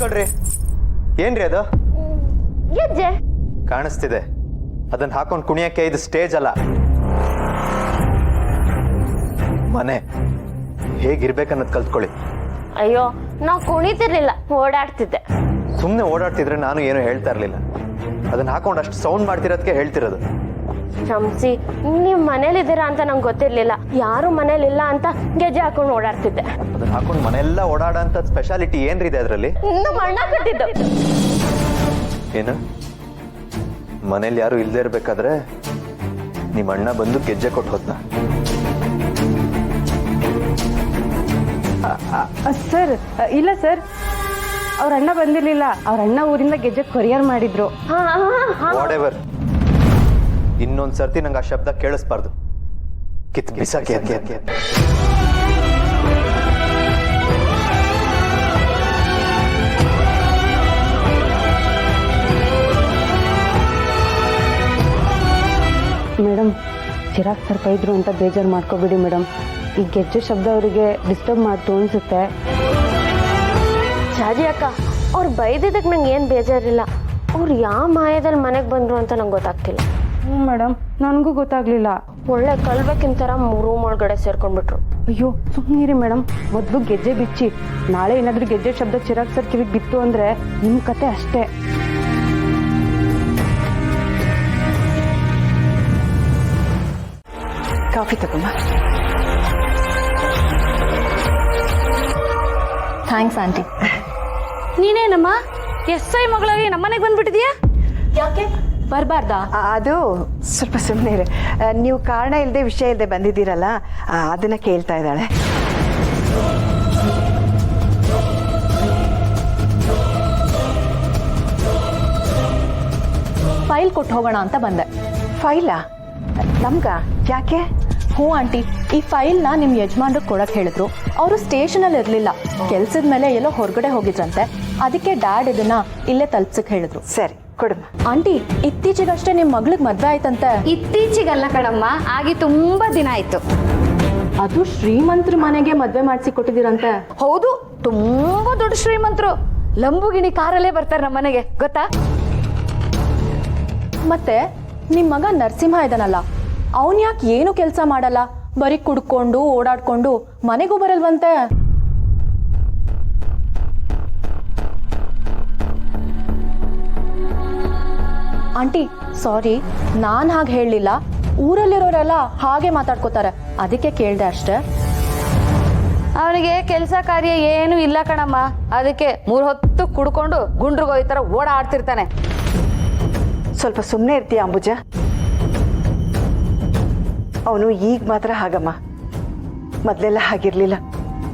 ನಿಂತ್ಕೊಳ್ರಿ. ಏನ್ರಿ ಅದು? ಗೆಜ್ಜೆ ಕಾಣಿಸ್ತಿದೆ. ಅದನ್ನ ಹಾಕೊಂಡು ಕುಣಿಯಕ್ಕೆ ಇದು ಸ್ಟೇಜ್ ಅಲ್ಲ, ಮನೆ. ಹೇಗಿರ್ಬೇಕನ್ನೋದು ಕಲ್ತ್ಕೊಳ್ಳಿ. ಅಯ್ಯೋ, ನಾವು ಕುಣಿತಿರ್ಲಿಲ್ಲ, ಓಡಾಡ್ತಿದ್ದೆ. ಸುಮ್ಮನೆ ಓಡಾಡ್ತಿದ್ರೆ ನಾನು ಏನು ಹೇಳ್ತಾ ಇರ್ಲಿಲ್ಲ. ಅದನ್ನ ಹಾಕೊಂಡು ಅಷ್ಟು ಸೌಂಡ್ ಮಾಡ್ತಿರೋದಕ್ಕೆ ಹೇಳ್ತಿರೋದು. ಕ್ಷಮಿಸಿ, ನೀವ್ ಮನೇಲಿದ್ದೀರಾ ಅಂತ ನಂಗೆ ಗೊತ್ತಿರ್ಲಿಲ್ಲ. ಯಾರು ಮನೇಲಿಲ್ಲ ಅಂತ ಗೆಜ್ಜೆ ಹಾಕೊಂಡು ಓಡಾಡ್ತಿದ್ದೆ. ಅದನ್ನ ಹಾಕೊಂಡು ಮನೆಯೆಲ್ಲ ಓಡಾಡೋಂಥ ಸ್ಪೆಷಾಲಿಟಿ ಏನ್ರಿದೆ ಅದರಲ್ಲಿ? ನಮ್ಮ ಅಣ್ಣ ಕಟ್ಟಿದ್ದು. ಏನು, ಮನೇಲಿ ಯಾರು ಇಲ್ಲದೆ ಇರ್ಬೇಕಾದ್ರೆ ನಿಮ್ಮ ಅಣ್ಣ ಬಂದು ಗೆಜ್ಜೆ ಕೊಟ್ಟು ಹೋದ್ನ? ಸರ್, ಇಲ್ಲ ಸರ್, ಅವ್ರ ಅಣ್ಣ ಬಂದಿರ್ಲಿಲ್ಲ. ಅವ್ರ ಅಣ್ಣ ಊರಿಂದ ಗೆಜ್ಜೆ ಕೊರಿಯರ್ ಮಾಡಿದ್ರು. ವಾಟ್, ಇನ್ನೊಂದ್ ಸರ್ತಿ ನಂಗೆ ಆ ಶಬ್ದ ಕೇಳಿಸ್ಬಾರ್ದು. ಕಿತ್ ಬಿಸಾಕಿ. ಮೇಡಮ್, ಚಿರಾಗ್ ಸರ್ ಬೈದ್ರು ಅಂತ ಬೇಜಾರು ಮಾಡ್ಕೋಬೇಡಿ ಮೇಡಮ್. ಈ ಗೆಜ್ಜೆ ಶಬ್ದ ಅವರಿಗೆ ಡಿಸ್ಟರ್ಬ್ ಮಾಡ್ತು ಅನ್ಸುತ್ತೆ. ಜಾಜಿ ಅಕ್ಕ, ಅವ್ರು ಬೈದಿದ್ದಕ್ಕೆ ನಂಗೆ ಏನು ಬೇಜಾರಿಲ್ಲ. ಅವ್ರು ಯಾವ ಮಾಯದಲ್ಲಿ ಮನೆಗೆ ಬಂದ್ರು ಅಂತ ನಂಗೆ ಗೊತ್ತಾಗ್ತಿಲ್ಲ. ಹ್ಞೂ ಮೇಡಮ್, ನನಗೂ ಗೊತ್ತಾಗ್ಲಿಲ್ಲ. ಒಳ್ಳೆ ಕಲ್ಬೇಕಿನ ರೂಮ್ ಒಳಗಡೆ ಸೇರ್ಕೊಂಡ್ಬಿಟ್ರು. ಅಯ್ಯೋ, ಸುಮ್ಮನಿರಿ ಮೇಡಮ್. ಮೊದಲು ಗೆಜ್ಜೆ ಬಿಚ್ಚಿ. ನಾಳೆ ಏನಾದರೂ ಗೆಜ್ಜೆ ಶಬ್ದ ಚಿರಾಗ್ ಸರ್ ಕಿವಿಗೆ ಬಿತ್ತು ಅಂದರೆ ನಿಮ್ಮ ಕತೆ ಅಷ್ಟೇ. ಕಾಫಿ ತಗೊಂಬ. Thanks aunty. ನೀನೇನಮ್ಮ SI ಮಗಳಾಗಿ ನಮ್ಮನೆಗೆ ಬಂದ್ಬಿಟ್ಟಿದ್ಯಾ? ಯಾಕೆ ಬರಬಾರ್ದಾ? ಅದು ಸ್ವಲ್ಪ ಸುಮ್ಮನೆ ಇರಿ. ನೀವು ಕಾರಣ ಇಲ್ಲದೆ ವಿಷಯ ಇಲ್ಲದೆ ಬಂದಿದ್ದೀರಲ್ಲ, ಅದನ್ನ ಕೇಳ್ತಾ ಇದ್ದಾಳೆ. ಫೈಲ್ ಕೊಟ್ಟು ಹೋಗೋಣ ಅಂತ ಬಂದೆ. ಫೈಲಾ? ನಮ್ಗ? ಯಾಕೆ? ಹ್ಞೂ ಆಂಟಿ, ಈ ಫೈಲ್ನ ನಿಮ್ಮ ಯಜಮಾನ್ರಿಗೆ ಕೊಡಕ್ಕೆ ಹೇಳಿದ್ರು. ಅವರು ಸ್ಟೇಷನಲ್ಲಿ ಇರಲಿಲ್ಲ, ಕೆಲ್ಸದ ಮೇಲೆ ಎಲ್ಲೋ ಹೊರಗಡೆ ಹೋಗಿದ್ರಂತೆ. ಅದಕ್ಕೆ ಡ್ಯಾಡ್ ಇದನ್ನ ಇಲ್ಲೇ ತಲುಪ್ಸಕ್ಕೆ ಹೇಳಿದ್ರು. ಸರಿ, ಕೊಡಮ್ಮ. ಆಂಟಿ, ಇತ್ತೀಚೆಗಷ್ಟೇ ನಿಮ್ಮ ಮಗಳಿಗೆ ಮದುವೆ ಆಯ್ತಂತೆ. ಇತ್ತೀಚೆಗಲ್ಲ ಕಣಮ್ಮ, ಆಗಿ ತುಂಬಾ ದಿನ ಆಯ್ತು. ಅದು ಶ್ರೀಮಂತರ ಮನೆಗೆ ಮದುವೆ ಮಾಡಿಸಿ ಕೊಟ್ಟಿದ್ದೀರಂತೆ. ಹೌದು, ತುಂಬಾ ದೊಡ್ಡ ಶ್ರೀಮಂತರು. ಲಂಬುಗಿಣಿ ಕಾರಲ್ಲೇ ಬರ್ತಾರೆ ನಮ್ಮ ಮನೆಗೆ, ಗೊತ್ತಾ? ಮತ್ತೆ ನಿಮ್ಮ ಮಗ ನರಸಿಂಹ ಇದಾನಲ್ಲ, ಅವನ್ ಯಾಕೆ ಏನು ಕೆಲಸ ಮಾಡಲ್ಲ, ಬರೀ ಕುಡ್ಕೊಂಡು ಓಡಾಡ್ಕೊಂಡು ಮನೆಗೂ ಬರಲ್ವಂತೆ. ಆಂಟಿ ಸಾರಿ, ನಾನು ಹಾಗೆ ಹೇಳಲಿಲ್ಲ. ಊರಲ್ಲಿರೋರೆಲ್ಲ ಹಾಗೆ ಮಾತಾಡ್ಕೋತಾರೆ, ಅದಕ್ಕೆ ಕೇಳಿದೆ ಅಷ್ಟೇ. ಅವನಿಗೆ ಕೆಲಸ ಕಾರ್ಯ ಏನು ಇಲ್ಲ ಕಣಮ್ಮ, ಅದಕ್ಕೆ 3 ಹೊತ್ತು ಕುಡ್ಕೊಂಡು ಗುಂಡ್ರಿಗೋಯ್ ತರ ಓಡಾಡ್ತಿರ್ತಾನೆ. ಸ್ವಲ್ಪ ಸುಮ್ಮನೆ ಇರ್ತೀಯ ಅಂಬುಜ? ಅವನು ಈಗ ಮಾತ್ರ ಹಾಗಮ್ಮ, ಮೊದಲೆಲ್ಲ ಹಾಗಿರ್ಲಿಲ್ಲ.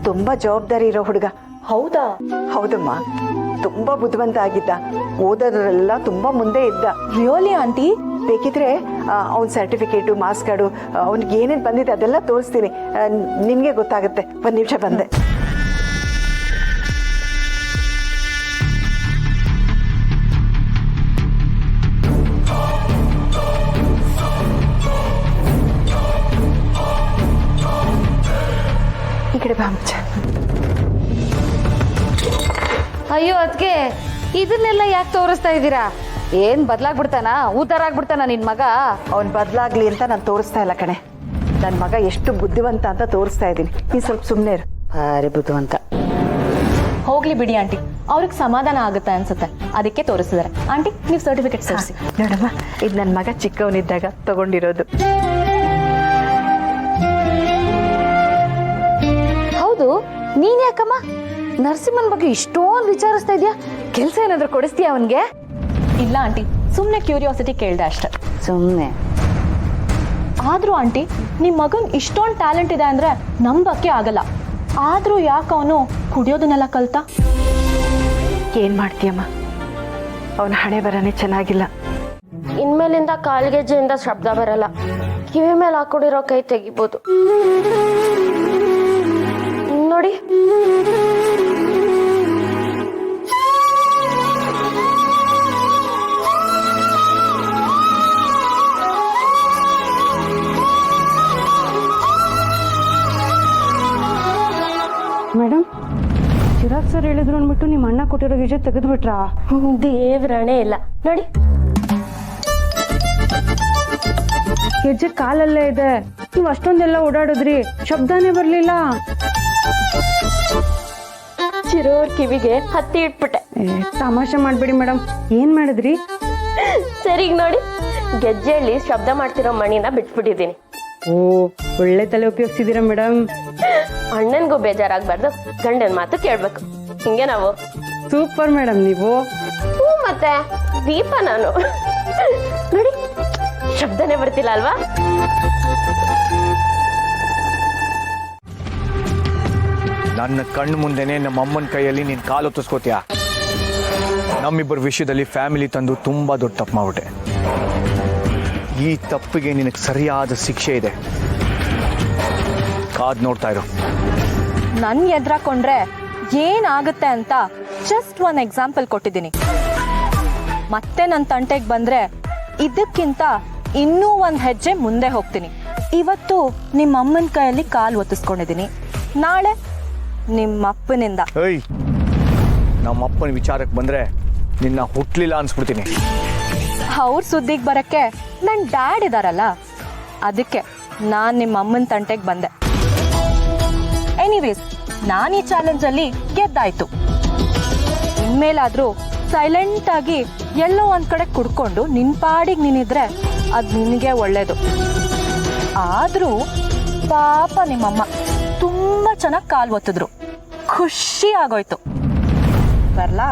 ತುಂಬಾ ಜವಾಬ್ದಾರಿ ಇರೋ ಹುಡುಗ. ಹೌದಾ? ಹೌದಮ್ಮ, ತುಂಬಾ ಬುದ್ಧಿವಂತ ಆಗಿದ್ದ. ಓದೋದ್ರೆಲ್ಲ ತುಂಬಾ ಮುಂದೆ ಇದ್ದ. Really aunty? ಬೇಕಿದ್ರೆ ಅವನ ಸರ್ಟಿಫಿಕೇಟು, ಮಾರ್ಕ್ಸ್ ಕಾರ್ಡು, ಅವ್ನಿಗೆ ಏನೇನು ಬಂದಿದೆ ಅದೆಲ್ಲ ತೋರಿಸ್ತೀನಿ. ನಿಮಗೆ ಗೊತ್ತಾಗುತ್ತೆ. 1 ನಿಮಿಷ ಬಂದೆ. ಈ ಕಡೆ ಬಾ ಅಂಬುಜ. ಅಯ್ಯೋ ಅದಕ್ಕೆ ಇದನ್ನೆಲ್ಲ ಯಾಕೆ ತೋರಿಸ್ತಾ ಇದ್ದೀರಾ? ಏನ್ ಬದಲಾಗ್ಬಿಡ್ತಾನ, ಊತರ ಆಗ್ಬಿಡ್ತಾನ ನಿನ್ ಮಗ? ಅವ್ನು ಬದಲಾಗ್ಲಿ ಅಂತ ನಾನು ತೋರಿಸ್ತಾ ಇಲ್ಲ ಕಣೆ. ನನ್ನ ಮಗ ಎಷ್ಟು ಬುದ್ಧಿವಂತ ಅಂತ ತೋರಿಸ್ತಾ ಇದ್ದೀನಿ. ನೀನು ಸ್ವಲ್ಪ ಸುಮ್ಮನೆ ಇರು. ಭಾರಿ ಬುದ್ಧಿವಂತ. ಹೋಗ್ಲಿ ಬಿಡಿ ಆಂಟಿ, ಅವ್ರಿಗೆ ಸಮಾಧಾನ ಆಗುತ್ತೆ ಅನ್ಸುತ್ತೆ, ಅದಕ್ಕೆ ತೋರಿಸಿದಾರೆ. ಆಂಟಿ, ನೀವು ಸರ್ಟಿಫಿಕೇಟ್ ತೋರಿಸಿ. ನೋಡಮ್ಮ, ಇದು ನನ್ನ ಮಗ ಚಿಕ್ಕವನಿದ್ದಾಗ ತಗೊಂಡಿರೋದು. ಹೌದು, ನೀನ್ ಯಾಕಮ್ಮ ನರಸಿಂಹನ್ ಬಗ್ಗೆ ಇಷ್ಟೊಂದು ವಿಚಾರಿಸ್ತಾ ಇದ್ಯಾ? ಕೆಲ್ಸ ಏನಾದ್ರು ಕೊಡಿಸ್ತೀಯ ಅವನ್ಗೆ? ಇಲ್ಲ ಆಂಟಿ, ಸುಮ್ಮನೆ ಕ್ಯೂರಿಯಾಸಿಟಿ ಕೇಳಿದೆ ಅಷ್ಟೆ. ಸುಮ್ಮನೆ. ಆದ್ರೂ ಆಂಟಿ, ನಿಮ್ಮ ಮಗನ್ ಇಷ್ಟೊಂದು ಟ್ಯಾಲೆಂಟ್ ಇದೆ ಅಂದ್ರೆ ನಂಬಕ್ಕೆ ಆಗಲ್ಲ. ಆದ್ರೂ ಯಾಕೆ ಅವನು ಕುಡಿಯೋದನ್ನೆಲ್ಲ ಕಲ್ತ? ಏನ್ ಮಾಡ್ತೀಯಮ್ಮ, ಅವನ ಹಣೆ ಬರನೇ ಚೆನ್ನಾಗಿಲ್ಲ. ಇನ್ಮೇಲಿಂದ ಕಾಲ್ಗೆಜ್ಜೆಯಿಂದ ಶಬ್ದ ಬರಲ್ಲ. ಕಿವಿ ಮೇಲೆ ಹಾಕೊಂಡಿರೋ ಕೈ ತೆಗಿಬೋದು ನೋಡಿ. ಮೇಡಮ್, ಚಿರಾಗ್ ಚಿರಾಗ್ ಸರ್ ಹೇಳಿದ್ರು ಅಂದ್ಬಿಟ್ಟು ನಿಮ್ಮ ಅಣ್ಣ ಕೊಟ್ಟಿರೋ ಗೆಜ್ಜೆ ತೆಗೆದ್ಬಿಟ್ರಾ? ದೇವ್ರಣೆ ಇಲ್ಲ ನೋಡಿ. ಗೆಜ್ಜೆ ಕಾಲಲ್ಲೇ ಇದೆ. ನೀವು ಅಷ್ಟೊಂದೆಲ್ಲ ಓಡಾಡಿದ್ರಿ, ಶಬ್ದನೇ ಬರ್ಲಿಲ್ಲ. ಚಿರೋರ್ ಕಿವಿಗೆ ಹತ್ತಿ ಇಟ್ಬಿಟ್ಟೆ. ತಮಾಷೆ ಮಾಡ್ಬೇಡಿ ಮೇಡಮ್. ಏನ್ ಮಾಡಿದ್ರಿ? ಸರಿಗ್ ನೋಡಿ, ಗೆಜ್ಜೆಯಲ್ಲಿ ಶಬ್ದ ಮಾಡ್ತಿರೋ ಮಣಿನ ಬಿಟ್ಬಿಟ್ಟಿದ್ದೀನಿ. ಓ, ಒಳ್ಳೆ ತಲೆ ಉಪಯೋಗಿಸಿದೀರಾ ಮೇಡಮ್. ಅಣ್ಣನ್ಗೂ ಬೇಜಾರಾಗ್ಬಾರ್ದು, ಗಂಡನ ಮಾತು ಕೇಳ್ಬೇಕು. ಹಿಂಗೆ ನಾವು. ಸೂಪರ್ ಮೇಡಮ್ ನೀವು. ಹ್ಞೂ ಮತ್ತೆ ದೀಪ ನಾನು. ನೋಡಿ, ಶಬ್ದನೇ ಬರ್ತಿಲ್ಲ ಅಲ್ವಾ? ನನ್ನ ಕಣ್ಣು ಮುಂದೆನೆ ನಮ್ಮ ಅಮ್ಮನ ಕೈಯಲ್ಲಿ ನೀನು ಕಾಲು ಒತ್ತಿಸ್ಕೋತೀಯ. ನಮ್ಮಿಬ್ಬರ ವಿಷಯದಲ್ಲಿ ಫ್ಯಾಮಿಲಿ ತಂದು ತುಂಬಾ ದೊಡ್ಡ ತಪ್ಪು ಮಾಡ್ಬಿಟ್ಟೆ. ಈ ತಪ್ಪಿಗೆ ನಿನಗೆ ಸರಿಯಾದ ಶಿಕ್ಷೆ ಇದೆ. ಕಾದ್ ನೋಡ್ತಾ ಇರು. ನನ್ ಎದ್ರಾಕೊಂಡ್ರೆ ಏನಾಗುತ್ತೆ ಅಂತ ಜಸ್ಟ್ ಒನ್ ಎಕ್ಸಾಂಪಲ್ ಕೊಟ್ಟಿದ್ದೀನಿ. ಮತ್ತೆ ನನ್ನ ತಂಟೆಗೆ ಬಂದ್ರೆ ಇದಕ್ಕಿಂತ ಇನ್ನೂ ಒಂದು ಹೆಜ್ಜೆ ಮುಂದೆ ಹೋಗ್ತೀನಿ. ಇವತ್ತು ನಿಮ್ಮ ಅಮ್ಮನ ಕೈಯಲ್ಲಿ ಕಾಲು ಒತ್ತಿಸ್ಕೊಂಡಿದ್ದೀನಿ, ನಾಳೆ ನಿಮ್ಮ ಅಪ್ಪನಿಂದ. ಏಯ್, ನಮ್ಮ ಅಪ್ಪನ ವಿಚಾರಕ್ಕೆ ಬಂದ್ರೆ ನಿನ್ನ ಹುಟ್ಲಿಲ್ಲ ಅನ್ಸ್ಬಿಡ್ತೀನಿ. ಅವ್ರ ಸುದ್ದಿಗೆ ಬರಕ್ಕೆ ನನ್ನ ಡ್ಯಾಡ್ ಇದಾರಲ್ಲ, ಅದಕ್ಕೆ ನಾನು ನಿಮ್ಮ ಅಮ್ಮನ ತಂಟೆಗೆ ಬಂದೆ. ಎನಿವೇಸ್, ನಾನು ಈ ಚಾಲೆಂಜಲ್ಲಿ ಗೆದ್ದಾಯ್ತು. ಇನ್ಮೇಲಾದ್ರೂ ಸೈಲೆಂಟ್ ಆಗಿ ಎಲ್ಲೋ ಒಂದ್ ಕಡೆ ಕುಡ್ಕೊಂಡು ನಿನ್ ಪಾಡಿಗೆ ನೀನಿದ್ರೆ ಅದು ನಿನಗೆ ಒಳ್ಳೇದು. ಆದ್ರೂ ಪಾಪ ನಿಮ್ಮಮ್ಮ ತುಂಬಾ ಚೆನ್ನಾಗಿ ಕಾಲು ಒತ್ತಿದ್ರು, ಖುಷಿ ಆಗೋಯ್ತು. ಬರ್ಲಾ?